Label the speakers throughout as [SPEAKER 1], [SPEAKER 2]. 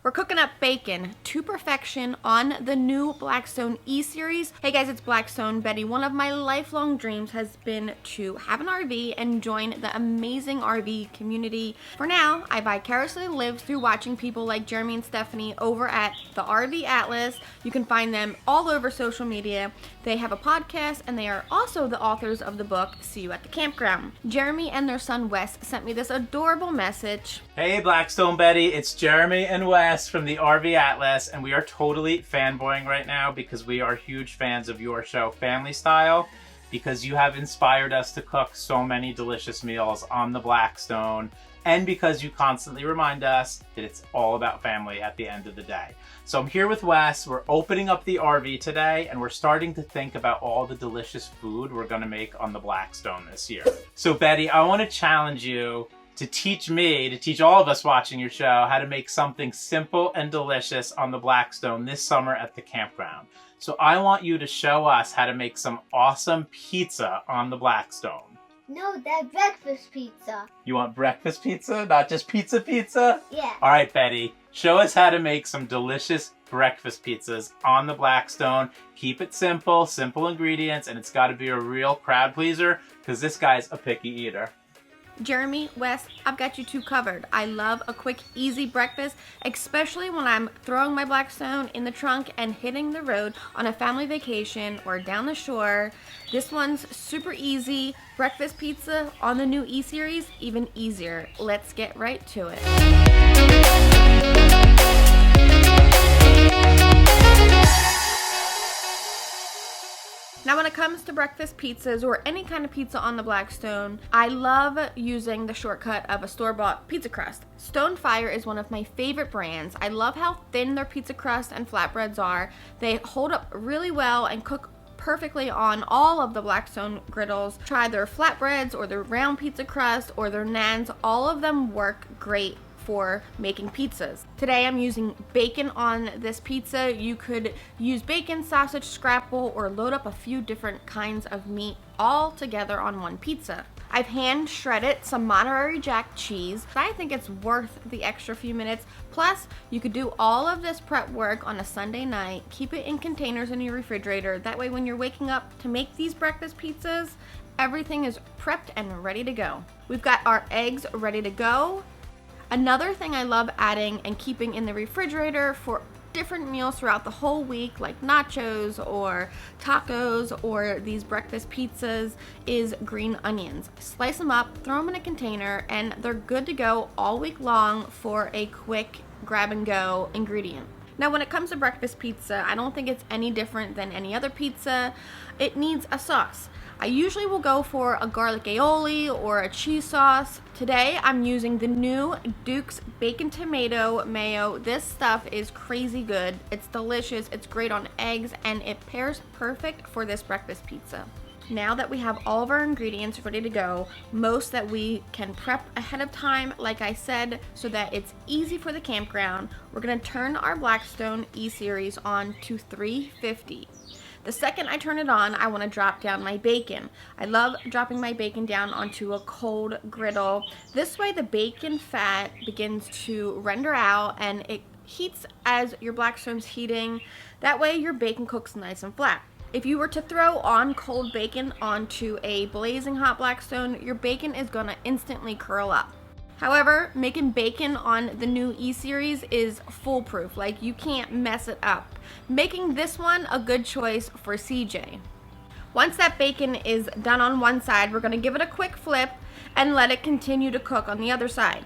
[SPEAKER 1] We're cooking up bacon to perfection on the new Blackstone E-Series. Hey guys, it's Blackstone Betty. One of my lifelong dreams has been to have an RV and join the amazing RV community. For now, I vicariously live through watching people like Jeremy and Stephanie over at the RV Atlas. You can find them all over social media. They have a podcast and they are also the authors of the book, See You at the Campground. Jeremy and their son Wes sent me this adorable message.
[SPEAKER 2] Hey Blackstone Betty, it's Jeremy and Wes from the RV Atlas, and we are totally fanboying right now because we are huge fans of your show Family Style, because you have inspired us to cook so many delicious meals on the Blackstone, and because you constantly remind us that it's all about family at the end of the day. So I'm here with Wes, we're opening up the RV today, and we're starting to think about all the delicious food we're gonna make on the Blackstone this year. So Betty, I wanna challenge you to teach all of us watching your show how to make something simple and delicious on the Blackstone this summer at the campground. So I want you to show us how to make some awesome pizza on the Blackstone.
[SPEAKER 3] No, that breakfast pizza.
[SPEAKER 2] You want breakfast pizza, not just pizza pizza?
[SPEAKER 3] Yeah.
[SPEAKER 2] All right, Betty, show us how to make some delicious breakfast pizzas on the Blackstone. Keep it simple ingredients, and it's gotta be a real crowd pleaser because this guy's a picky eater.
[SPEAKER 1] Jeremy, Wes, I've got you two covered. I love a quick, easy breakfast, especially when I'm throwing my Blackstone in the trunk and hitting the road on a family vacation or down the shore. This one's super easy. Breakfast pizza on the new E-Series, even easier. Let's get right to it. Now when it comes to breakfast pizzas or any kind of pizza on the Blackstone, I love using the shortcut of a store-bought pizza crust. Stonefire is one of my favorite brands. I love how thin their pizza crust and flatbreads are. They hold up really well and cook perfectly on all of the Blackstone griddles. Try their flatbreads or their round pizza crust or their naans. All of them work great for making pizzas. Today I'm using bacon on this pizza. You could use bacon, sausage, scrapple, or load up a few different kinds of meat all together on one pizza. I've hand shredded some Monterey Jack cheese. I think it's worth the extra few minutes. Plus, you could do all of this prep work on a Sunday night. Keep it in containers in your refrigerator. That way when you're waking up to make these breakfast pizzas, everything is prepped and ready to go. We've got our eggs ready to go. Another thing I love adding and keeping in the refrigerator for different meals throughout the whole week, like nachos or tacos or these breakfast pizzas, is green onions. Slice them up, throw them in a container, and they're good to go all week long for a quick grab and go ingredient. Now when it comes to breakfast pizza, I don't think it's any different than any other pizza. It needs a sauce. I usually will go for a garlic aioli or a cheese sauce. Today I'm using the new Duke's Bacon Tomato Mayo. This stuff is crazy good. It's delicious, it's great on eggs, and it pairs perfect for this breakfast pizza. Now that we have all of our ingredients ready to go, most that we can prep ahead of time, like I said, so that it's easy for the campground, we're gonna turn our Blackstone E-Series on to 350. The second I turn it on, I want to drop down my bacon. I love dropping my bacon down onto a cold griddle. This way the bacon fat begins to render out and it heats as your Blackstone's heating. That way your bacon cooks nice and flat. If you were to throw on cold bacon onto a blazing hot Blackstone, your bacon is going to instantly curl up. However, making bacon on the new E-Series is foolproof. Like, you can't mess it up. Making this one a good choice for CJ. Once that bacon is done on one side, we're going to give it a quick flip and let it continue to cook on the other side.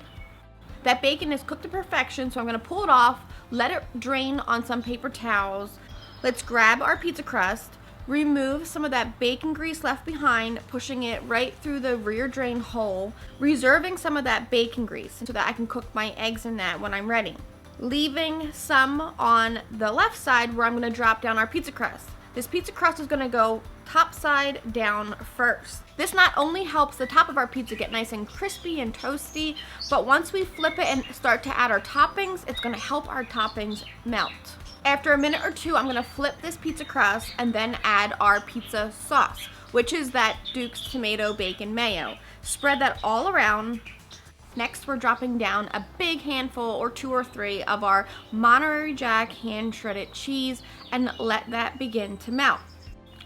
[SPEAKER 1] That bacon is cooked to perfection, so I'm going to pull it off, let it drain on some paper towels. Let's grab our pizza crust, remove some of that bacon grease left behind, pushing it right through the rear drain hole, reserving some of that bacon grease so that I can cook my eggs in that when I'm ready. Leaving some on the left side where I'm going to drop down our pizza crust. This pizza crust is going to go top side down first. This not only helps the top of our pizza get nice and crispy and toasty, but once we flip it and start to add our toppings, it's going to help our toppings melt. After a minute or two, I'm going to flip this pizza crust and then add our pizza sauce, which is that Duke's Tomato Bacon Mayo. Spread that all around. Next, we're dropping down a big handful or 2 or 3 of our Monterey Jack hand shredded cheese and let that begin to melt.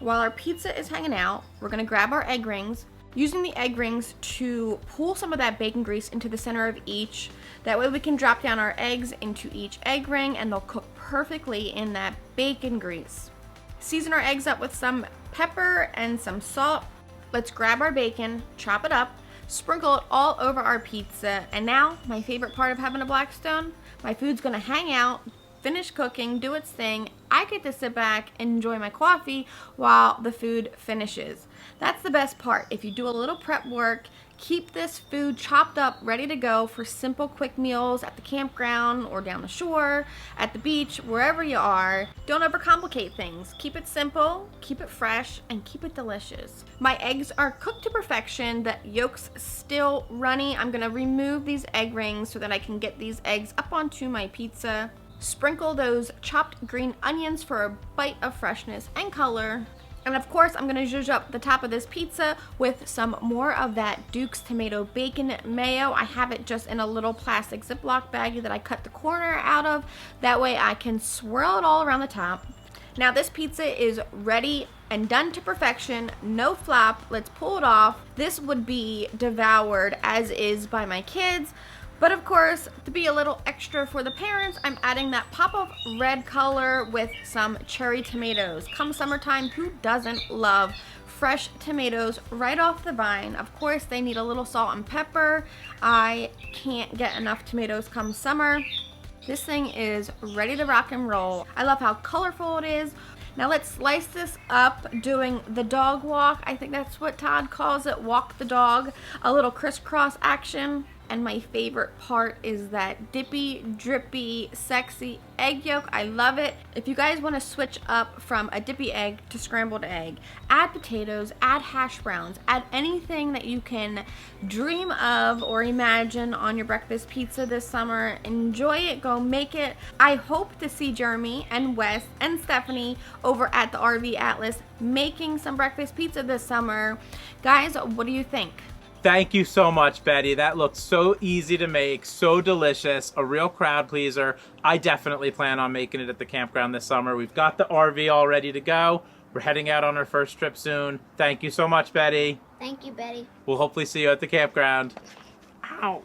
[SPEAKER 1] While our pizza is hanging out, we're gonna grab our egg rings, using the egg rings to pull some of that bacon grease into the center of each. That way we can drop down our eggs into each egg ring and they'll cook perfectly in that bacon grease. Season our eggs up with some pepper and some salt. Let's grab our bacon, chop it up, sprinkle it all over our pizza, and now my favorite part of having a Blackstone, my food's gonna hang out, finish cooking, do its thing. I get to sit back and enjoy my coffee while the food finishes. That's the best part. If you do a little prep work, keep this food chopped up, ready to go for simple, quick meals at the campground or down the shore, at the beach, wherever you are. Don't overcomplicate things. Keep it simple, keep it fresh, and keep it delicious. My eggs are cooked to perfection. The yolk's still runny. I'm gonna remove these egg rings so that I can get these eggs up onto my pizza. Sprinkle those chopped green onions for a bite of freshness and color. And of course, I'm gonna zhuzh up the top of this pizza with some more of that Duke's tomato bacon mayo. I have it just in a little plastic Ziploc baggie that I cut the corner out of. That way I can swirl it all around the top. Now this pizza is ready and done to perfection, no flop. Let's pull it off. This would be devoured as is by my kids. But of course, to be a little extra for the parents, I'm adding that pop of red color with some cherry tomatoes. Come summertime, who doesn't love fresh tomatoes right off the vine? Of course, they need a little salt and pepper. I can't get enough tomatoes come summer. This thing is ready to rock and roll. I love how colorful it is. Now let's slice this up doing the dog walk. I think that's what Todd calls it, walk the dog. A little crisscross action. And my favorite part is that dippy, drippy, sexy egg yolk. I love it. If you guys want to switch up from a dippy egg to scrambled egg, add potatoes, add hash browns, add anything that you can dream of or imagine on your breakfast pizza this summer. Enjoy it, go make it. I hope to see Jeremy and Wes and Stephanie over at the RV Atlas making some breakfast pizza this summer. Guys, what do you think?
[SPEAKER 2] Thank you so much, Betty. That looks so easy to make, so delicious, a real crowd pleaser. I definitely plan on making it at the campground this summer. We've got the RV all ready to go. We're heading out on our first trip soon. Thank you so much, Betty.
[SPEAKER 3] Thank you, Betty.
[SPEAKER 2] We'll hopefully see you at the campground. Ow.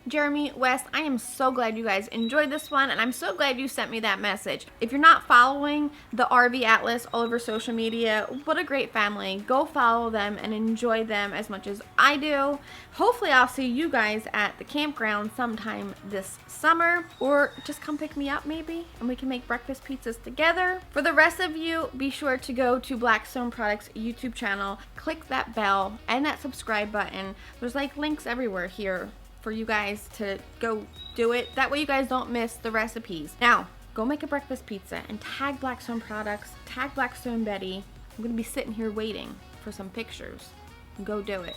[SPEAKER 1] Jeremy, Wes, I am so glad you guys enjoyed this one, and I'm so glad you sent me that message. If you're not following the RV Atlas all over social media, what a great family. Go follow them and enjoy them as much as I do. Hopefully I'll see you guys at the campground sometime this summer, or just come pick me up maybe, and we can make breakfast pizzas together. For the rest of you, be sure to go to Blackstone Products YouTube channel, click that bell and that subscribe button. There's like links everywhere here for you guys to go do it. That way you guys don't miss the recipes. Now, go make a breakfast pizza and tag Blackstone Products, tag Blackstone Betty. I'm gonna be sitting here waiting for some pictures. Go do it.